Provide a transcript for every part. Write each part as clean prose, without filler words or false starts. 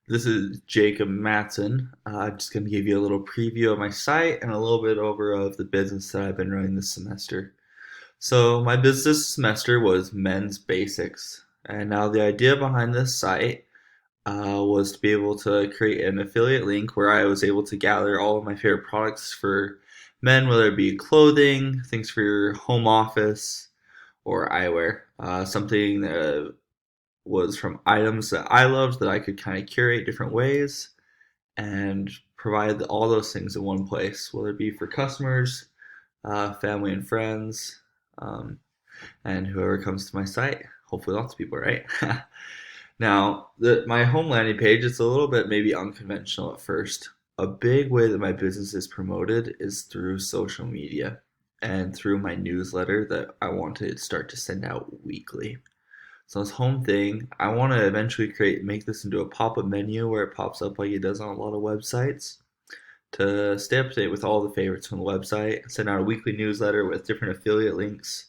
This is Jacob Matson. I'm just going to give you a little preview of my site and a little bit over of the business that I've been running this semester. So, my business semester was men's basics. And now, the idea behind this site was to be able to create an affiliate link where I was able to gather all of my favorite products for men, whether it be clothing, things for your home office, or eyewear. Something that was from items that I loved that I could kind of curate different ways and provide all those things in one place, whether it be for customers, family and friends, um, and whoever comes to my site. Hopefully, lots of people, right? Now, my home landing page is a little bit maybe unconventional at first. A big way that my business is promoted is through social media and through my newsletter that I want to start to send out weekly. So this home thing, I want to eventually make this into a pop-up menu where it pops up like it does on a lot of websites to stay up to date with all the favorites from the website. Send out a weekly newsletter with different affiliate links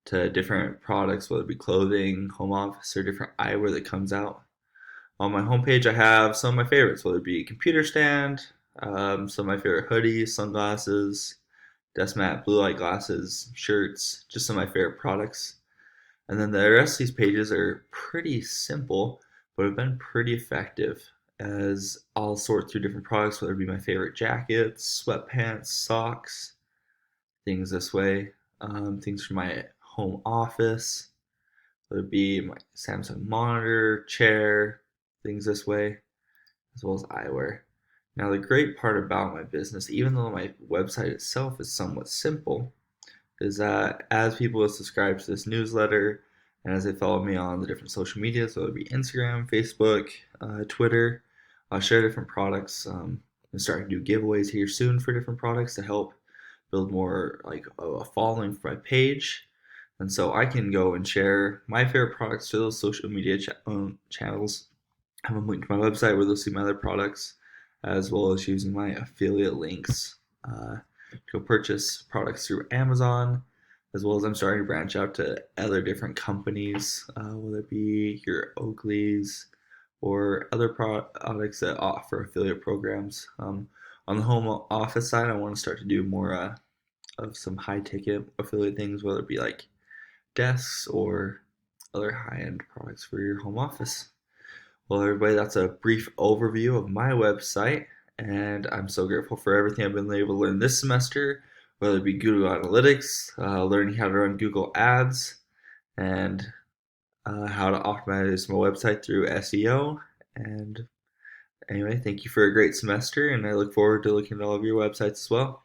to different products, whether it be clothing, home office, or different eyewear that comes out. On my homepage, I have some of my favorites, whether it be a computer stand, some of my favorite hoodies, sunglasses, desk mat, blue light glasses, shirts, just some of my favorite products. And then the rest of these pages are pretty simple, but have been pretty effective as I'll sort through different products, whether it be my favorite jackets, sweatpants, socks, things this way, things for my home office, whether it be my Samsung monitor, chair, things this way, as well as eyewear. Now, the great part about my business, even though my website itself is somewhat simple, is that as people subscribe to this newsletter and as they follow me on the different social medias, whether it be Instagram, Facebook, Twitter, I'll share different products. I'm starting to do giveaways here soon for different products to help build more like a following for my page. And so I can go and share my favorite products to those social media channels. I have a link to my website where they'll see my other products, as well as using my affiliate links to go purchase products through Amazon, as well as I'm starting to branch out to other different companies, whether it be your Oakleys or other products that offer affiliate programs. On the home office side, I want to start to do more of some high ticket affiliate things, whether it be like desks or other high end products for your home office. Well, everybody, that's a brief overview of my website, and I'm so grateful for everything I've been able to learn this semester, whether it be Google Analytics, learning how to run Google Ads, and how to optimize my website through SEO. And anyway, thank you for a great semester, and I look forward to looking at all of your websites as well.